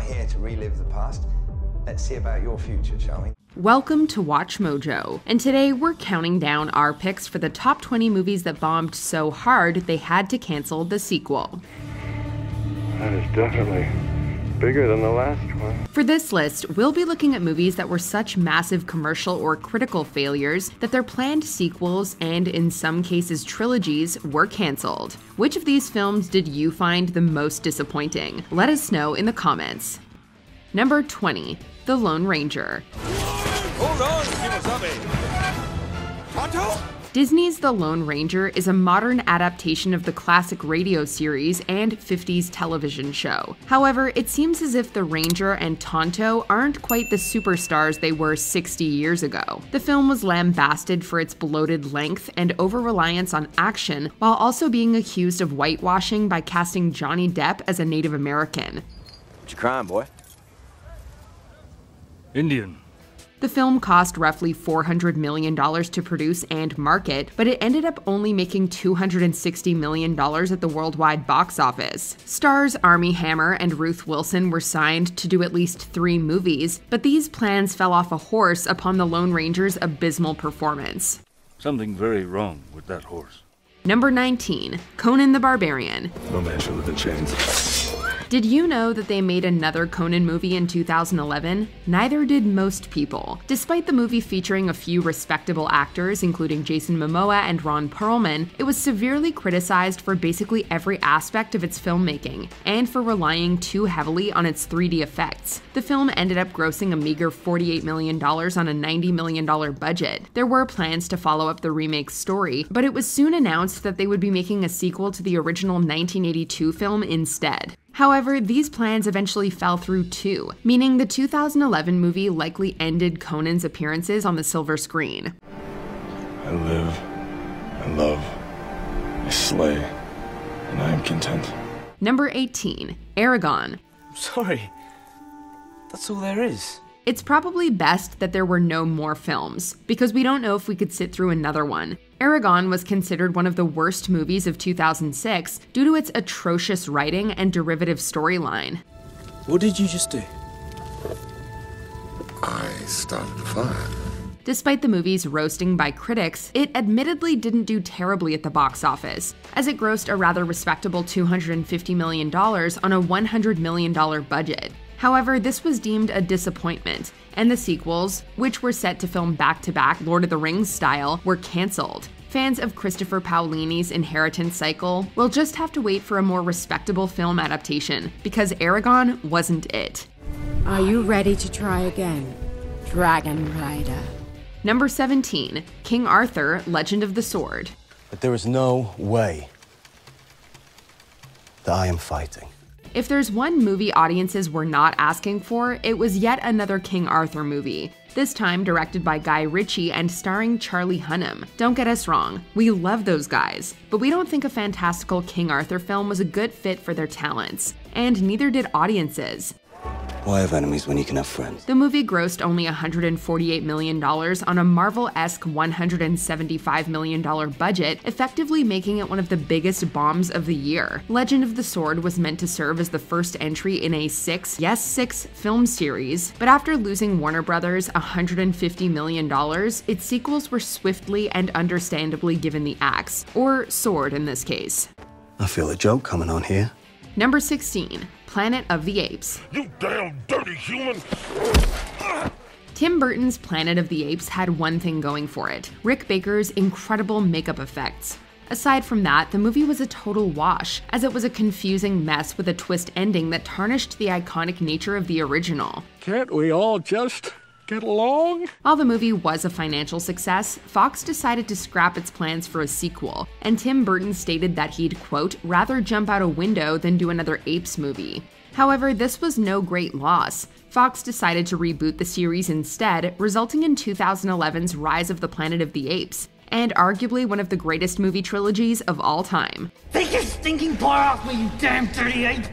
here to relive the past. Let's see about your future, shall we? Welcome to Watch Mojo, and today we're counting down our picks for the top 20 movies that bombed so hard they had to cancel the sequel. That is definitely bigger than the last one. For this list, we'll be looking at movies that were such massive commercial or critical failures that their planned sequels, and in some cases trilogies, were canceled. Which of these films did you find the most disappointing? Let us know in the comments. Number 20, The Lone Ranger. Hold on, Kimosabe! Tonto? Disney's The Lone Ranger is a modern adaptation of the classic radio series and 50s television show. However, it seems as if the Ranger and Tonto aren't quite the superstars they were 60 years ago. The film was lambasted for its bloated length and over-reliance on action, while also being accused of whitewashing by casting Johnny Depp as a Native American. What you crying, boy? Indian. The film cost roughly $400 million to produce and market, but it ended up only making $260 million at the worldwide box office. Stars Armie Hammer and Ruth Wilson were signed to do at least 3 movies, but these plans fell off a horse upon the Lone Ranger's abysmal performance. Something very wrong with that horse. Number 19, Conan the Barbarian. No man shall live in chains. Did you know that they made another Conan movie in 2011? Neither did most people. Despite the movie featuring a few respectable actors, including Jason Momoa and Ron Perlman, it was severely criticized for basically every aspect of its filmmaking, and for relying too heavily on its 3D effects. The film ended up grossing a meager $48 million on a $90 million budget. There were plans to follow up the remake's story, but it was soon announced that they would be making a sequel to the original 1982 film instead. However, these plans eventually fell through too, meaning the 2011 movie likely ended Conan's appearances on the silver screen. I live, I love, I slay, and I am content. Number 18, Eragon. Sorry. That's all there is. It's probably best that there were no more films, because we don't know if we could sit through another one. Eragon was considered one of the worst movies of 2006 due to its atrocious writing and derivative storyline. What did you just do? I started a fire. Despite the movie's roasting by critics, it admittedly didn't do terribly at the box office, as it grossed a rather respectable $250 million on a $100 million budget. However, this was deemed a disappointment, and the sequels, which were set to film back-to-back Lord of the Rings style, were cancelled. Fans of Christopher Paolini's Inheritance cycle will just have to wait for a more respectable film adaptation, because Eragon wasn't it. Are you ready to try again, Dragon Rider? Number 17, King Arthur, Legend of the Sword. But there is no way that I am fighting. If there's one movie audiences were not asking for, it was yet another King Arthur movie. This time directed by Guy Ritchie and starring Charlie Hunnam. Don't get us wrong, we love those guys, but we don't think a fantastical King Arthur film was a good fit for their talents, and neither did audiences. Why have enemies when you can have friends? The movie grossed only $148 million on a Marvel-esque $175 million budget, effectively making it one of the biggest bombs of the year. Legend of the Sword was meant to serve as the first entry in a six film series, but after losing Warner Brothers $150 million, its sequels were swiftly and understandably given the axe, or sword in this case. I feel a joke coming on here. Number 16, Planet of the Apes. You damn dirty human! Tim Burton's Planet of the Apes had one thing going for it: Rick Baker's incredible makeup effects. Aside from that, the movie was a total wash, as it was a confusing mess with a twist ending that tarnished the iconic nature of the original. Can't we all just get along? While the movie was a financial success, Fox decided to scrap its plans for a sequel, and Tim Burton stated that he'd, quote, rather jump out a window than do another Apes movie. However, this was no great loss. Fox decided to reboot the series instead, resulting in 2011's Rise of the Planet of the Apes, and arguably one of the greatest movie trilogies of all time. Take your stinking paw off me, you damn dirty ape!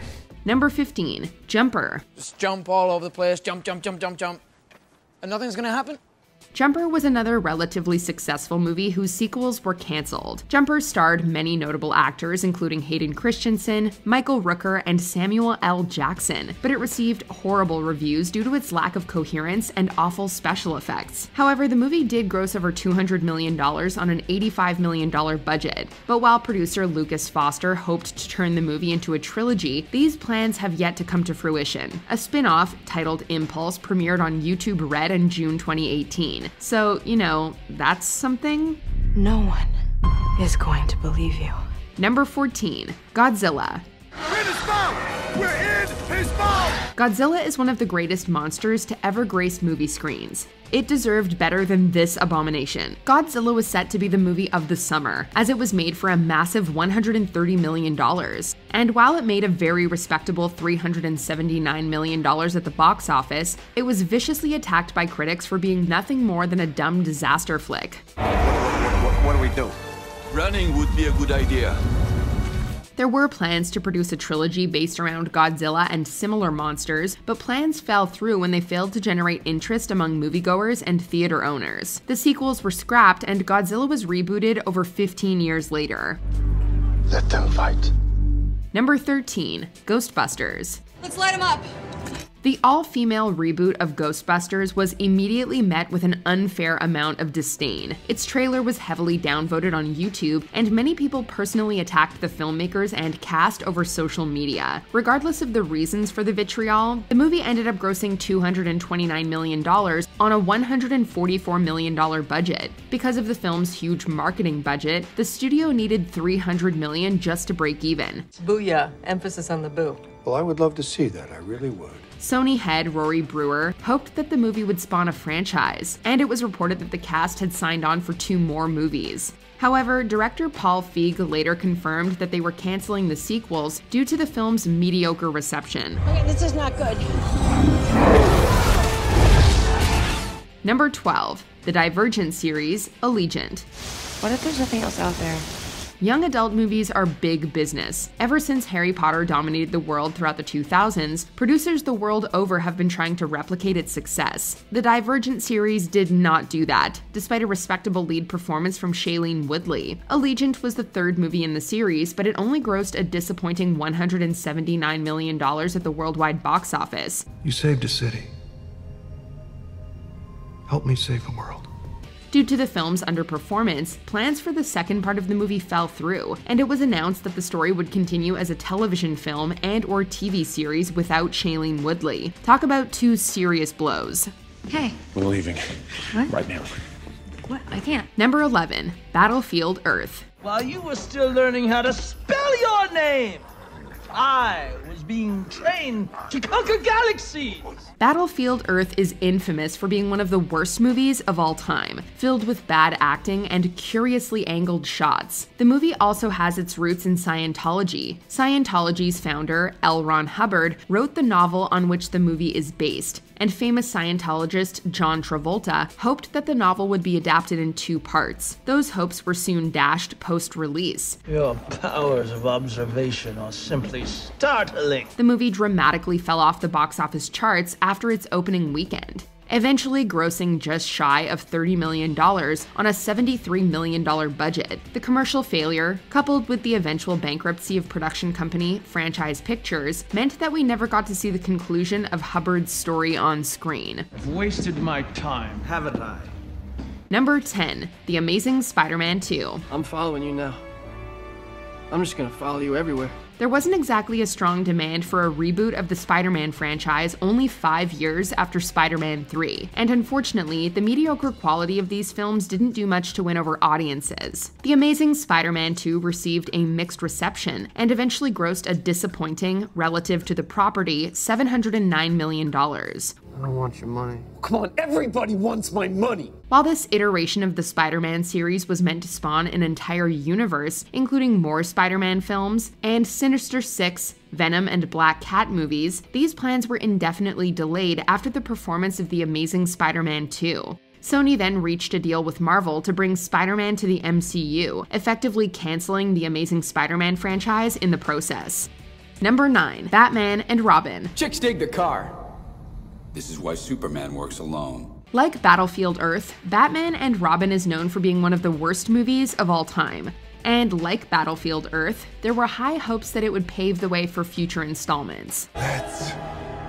Number 15, Jumper. Just jump all over the place, jump, jump, jump, jump, jump. And nothing's gonna happen? Jumper was another relatively successful movie whose sequels were cancelled. Jumper starred many notable actors including Hayden Christensen, Michael Rooker, and Samuel L. Jackson, but it received horrible reviews due to its lack of coherence and awful special effects. However, the movie did gross over $200 million on an $85 million budget, but while producer Lucas Foster hoped to turn the movie into a trilogy, these plans have yet to come to fruition. A spin-off, titled Impulse, premiered on YouTube Red in June 2018. So, you know, that's something. No one is going to believe you. Number 14, Godzilla. We're in his mouth! We're in his mouth! Godzilla is one of the greatest monsters to ever grace movie screens. It deserved better than this abomination. Godzilla was set to be the movie of the summer, as it was made for a massive $130 million. And while it made a very respectable $379 million at the box office, it was viciously attacked by critics for being nothing more than a dumb disaster flick. What do we do? Running would be a good idea. There were plans to produce a trilogy based around Godzilla and similar monsters, but plans fell through when they failed to generate interest among moviegoers and theater owners. The sequels were scrapped, and Godzilla was rebooted over 15 years later. Let them fight. Number 13, Ghostbusters. Let's light him up. The all-female reboot of Ghostbusters was immediately met with an unfair amount of disdain. Its trailer was heavily downvoted on YouTube, and many people personally attacked the filmmakers and cast over social media. Regardless of the reasons for the vitriol, the movie ended up grossing $229 million on a $144 million budget. Because of the film's huge marketing budget, the studio needed $300 million just to break even. Booyah. Emphasis on the boo. Well, I would love to see that. I really would. Sony head Rory Brewer hoped that the movie would spawn a franchise, and it was reported that the cast had signed on for 2 more movies. However, director Paul Feig later confirmed that they were canceling the sequels due to the film's mediocre reception. Okay, this is not good. Number 12, the Divergent series, Allegiant. What if there's nothing else out there? Young adult movies are big business. Ever since Harry Potter dominated the world throughout the 2000s, producers the world over have been trying to replicate its success. The Divergent series did not do that, despite a respectable lead performance from Shailene Woodley. Allegiant was the 3rd movie in the series, but it only grossed a disappointing $179 million at the worldwide box office. You saved a city. Help me save the world. Due to the film's underperformance, plans for the second part of the movie fell through, and it was announced that the story would continue as a television film and/or TV series without Shailene Woodley. Talk about 2 serious blows. Hey. We're leaving. What? Right now. What? I can't. Number 11, Battlefield Earth. While you were still learning how to spell your name, I was being trained to conquer galaxies. Battlefield Earth is infamous for being one of the worst movies of all time, filled with bad acting and curiously angled shots. The movie also has its roots in Scientology. Scientology's founder, L. Ron Hubbard, wrote the novel on which the movie is based, and famous Scientologist John Travolta hoped that the novel would be adapted in 2 parts. Those hopes were soon dashed post-release. Your powers of observation are simply startling. The movie dramatically fell off the box office charts after its opening weekend, eventually grossing just shy of $30 million on a $73 million budget. The commercial failure, coupled with the eventual bankruptcy of production company Franchise Pictures, meant that we never got to see the conclusion of Hubbard's story on screen. I've wasted my time, haven't I? Number 10, The Amazing Spider-Man 2. I'm following you now. I'm just gonna follow you everywhere. There wasn't exactly a strong demand for a reboot of the Spider-Man franchise only 5 years after Spider-Man 3, and unfortunately, the mediocre quality of these films didn't do much to win over audiences. The Amazing Spider-Man 2 received a mixed reception, and eventually grossed a disappointing, relative to the property, $709 million. I don't want your money. Come on, everybody wants my money! While this iteration of the Spider-Man series was meant to spawn an entire universe, including more Spider-Man films, and Sinister Six, Venom, and Black Cat movies, these plans were indefinitely delayed after the performance of The Amazing Spider-Man 2. Sony then reached a deal with Marvel to bring Spider-Man to the MCU, effectively canceling the Amazing Spider-Man franchise in the process. Number 9, Batman and Robin. Chicks dig the car. This is why Superman works alone. Like Battlefield Earth, Batman and Robin is known for being one of the worst movies of all time. And like Battlefield Earth, there were high hopes that it would pave the way for future installments. Let's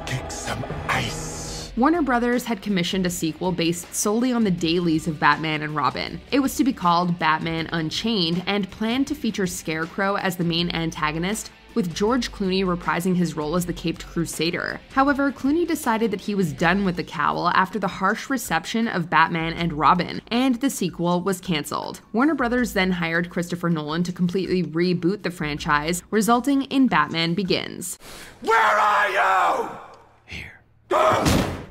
kick some ice. Warner Brothers had commissioned a sequel based solely on the dailies of Batman and Robin. It was to be called Batman Unchained and planned to feature Scarecrow as the main antagonist, with George Clooney reprising his role as the Caped Crusader. However, Clooney decided that he was done with the cowl after the harsh reception of Batman and Robin, and the sequel was cancelled. Warner Brothers then hired Christopher Nolan to completely reboot the franchise, resulting in Batman Begins. Where are you? Here.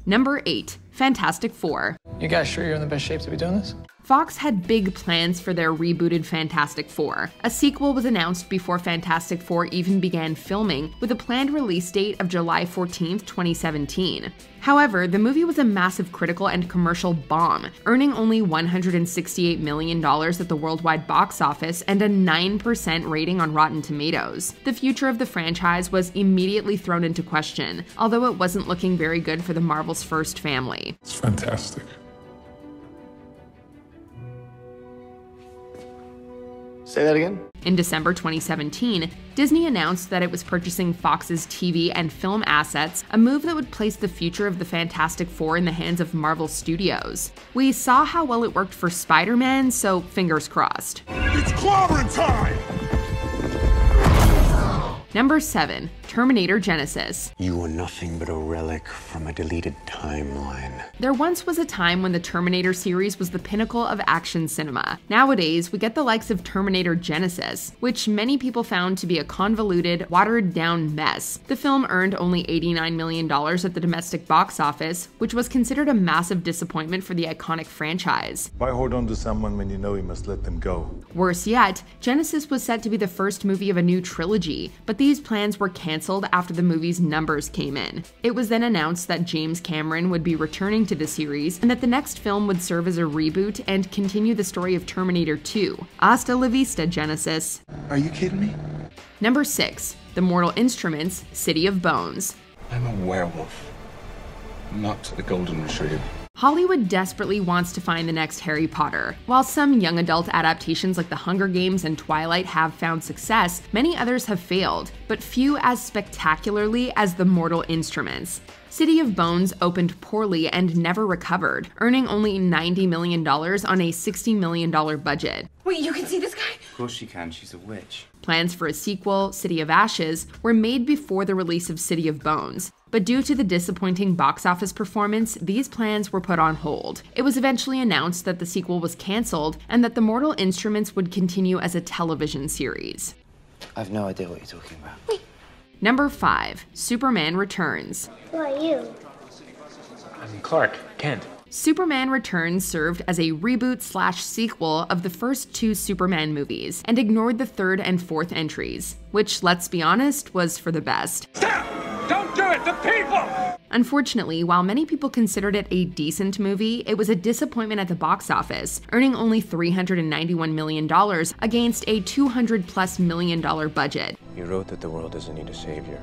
Number 8. Fantastic Four. You guys sure you're in the best shape to be doing this? Fox had big plans for their rebooted Fantastic Four. A sequel was announced before Fantastic Four even began filming, with a planned release date of July 14, 2017. However, the movie was a massive critical and commercial bomb, earning only $168 million at the worldwide box office and a 9% rating on Rotten Tomatoes. The future of the franchise was immediately thrown into question, although it wasn't looking very good for the Marvel's first family. It's fantastic. Say that again? In December 2017, Disney announced that it was purchasing Fox's TV and film assets, a move that would place the future of the Fantastic Four in the hands of Marvel Studios. We saw how well it worked for Spider-Man, so fingers crossed. It's clobbering time! Number 7. Terminator Genisys. You are nothing but a relic from a deleted timeline. There once was a time when the Terminator series was the pinnacle of action cinema. Nowadays, we get the likes of Terminator Genisys, which many people found to be a convoluted, watered-down mess. The film earned only $89 million at the domestic box office, which was considered a massive disappointment for the iconic franchise. Why hold on to someone when you know you must let them go? Worse yet, Genisys was set to be the first movie of a new trilogy, but these plans were canceled after the movie's numbers came in. It was then announced that James Cameron would be returning to the series and that the next film would serve as a reboot and continue the story of Terminator 2. Hasta la vista, Genisys. Are you kidding me? Number 6. The Mortal Instruments, City of Bones. I'm a werewolf, not a golden retriever. Hollywood desperately wants to find the next Harry Potter. While some young adult adaptations like The Hunger Games and Twilight have found success, many others have failed, but few as spectacularly as The Mortal Instruments. City of Bones opened poorly and never recovered, earning only $90 million on a $60 million budget. Wait, you can see this guy? Of course she can, she's a witch. Plans for a sequel, City of Ashes, were made before the release of City of Bones, but due to the disappointing box office performance, these plans were put on hold. It was eventually announced that the sequel was cancelled and that The Mortal Instruments would continue as a television series. I've no idea what you're talking about. Number 5. Superman Returns. Who are you? I'm Clark Kent. Superman Returns served as a reboot/sequel of the first 2 Superman movies and ignored the 3rd and 4th entries, which, let's be honest, was for the best. Stop! Don't do it! The people! Unfortunately, while many people considered it a decent movie, it was a disappointment at the box office, earning only $391 million against a $200+ million budget. You wrote that the world doesn't need a savior.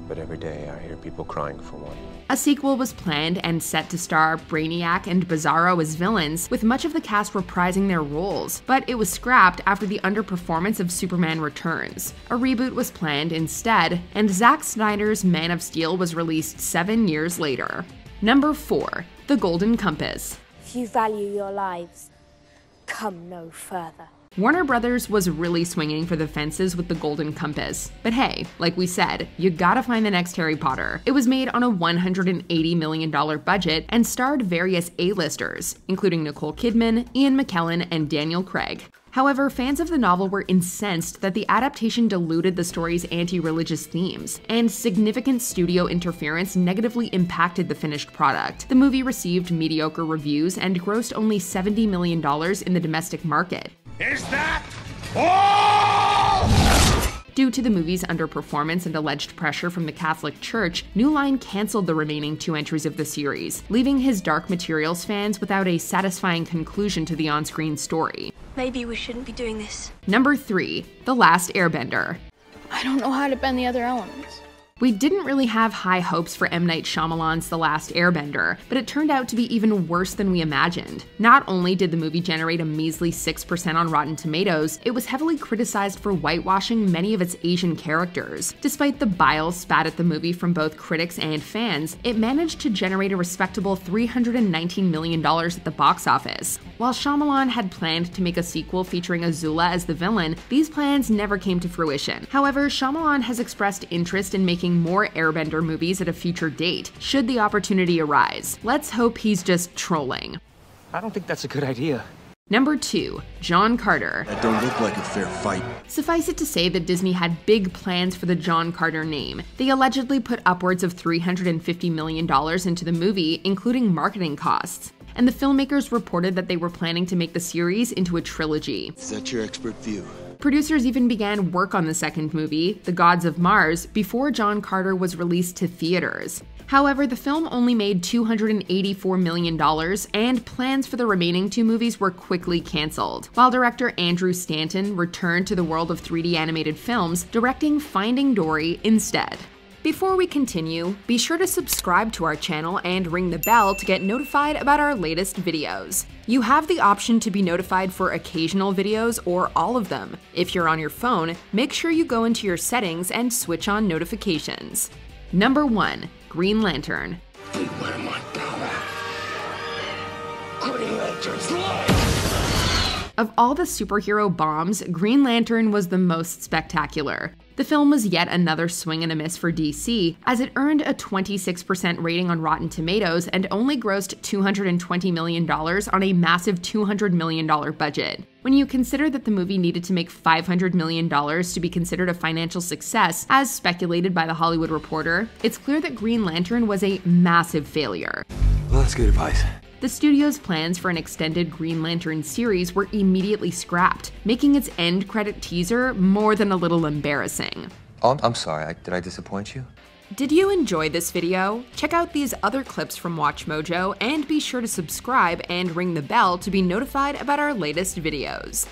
But every day I hear people crying for one. A sequel was planned and set to star Brainiac and Bizarro as villains, with much of the cast reprising their roles, but it was scrapped after the underperformance of Superman Returns. A reboot was planned instead, and Zack Snyder's Man of Steel was released 7 years later. Number 4. The Golden Compass. If you value your lives, come no further. Warner Brothers was really swinging for the fences with The Golden Compass. But hey, like we said, you gotta find the next Harry Potter. It was made on a $180 million budget and starred various A-listers, including Nicole Kidman, Ian McKellen, and Daniel Craig. However, fans of the novel were incensed that the adaptation diluted the story's anti-religious themes, and significant studio interference negatively impacted the finished product. The movie received mediocre reviews and grossed only $70 million in the domestic market. Is that all? Due to the movie's underperformance and alleged pressure from the Catholic Church, New Line canceled the remaining 2 entries of the series, leaving his Dark Materials fans without a satisfying conclusion to the on-screen story. Maybe we shouldn't be doing this. Number 3. The Last Airbender. I don't know how to bend the other elements. We didn't really have high hopes for M. Night Shyamalan's The Last Airbender, but it turned out to be even worse than we imagined. Not only did the movie generate a measly 6% on Rotten Tomatoes, it was heavily criticized for whitewashing many of its Asian characters. Despite the bile spat at the movie from both critics and fans, it managed to generate a respectable $319 million at the box office. While Shyamalan had planned to make a sequel featuring Azula as the villain, these plans never came to fruition. However, Shyamalan has expressed interest in making more Airbender movies at a future date, should the opportunity arise. Let's hope he's just trolling. I don't think that's a good idea. Number 2. John Carter. That don't look like a fair fight. Suffice it to say that Disney had big plans for the John Carter name. They allegedly put upwards of $350 million into the movie, including marketing costs. And the filmmakers reported that they were planning to make the series into a trilogy. Is that your expert view? Producers even began work on the second movie, The Gods of Mars, before John Carter was released to theaters. However, the film only made $284 million, and plans for the remaining 2 movies were quickly canceled, while director Andrew Stanton returned to the world of 3D animated films, directing Finding Dory instead. Before we continue, be sure to subscribe to our channel and ring the bell to get notified about our latest videos. You have the option to be notified for occasional videos or all of them. If you're on your phone, make sure you go into your settings and switch on notifications. Number 1. Green Lantern. Beware my power. Green Lantern's life! Of all the superhero bombs, Green Lantern was the most spectacular. The film was yet another swing and a miss for DC, as it earned a 26% rating on Rotten Tomatoes and only grossed $220 million on a massive $200 million budget. When you consider that the movie needed to make $500 million to be considered a financial success, as speculated by The Hollywood Reporter, it's clear that Green Lantern was a massive failure. Well, that's good advice. The studio's plans for an extended Green Lantern series were immediately scrapped, making its end credit teaser more than a little embarrassing. Oh, I'm sorry, did I disappoint you? Did you enjoy this video? Check out these other clips from WatchMojo and be sure to subscribe and ring the bell to be notified about our latest videos.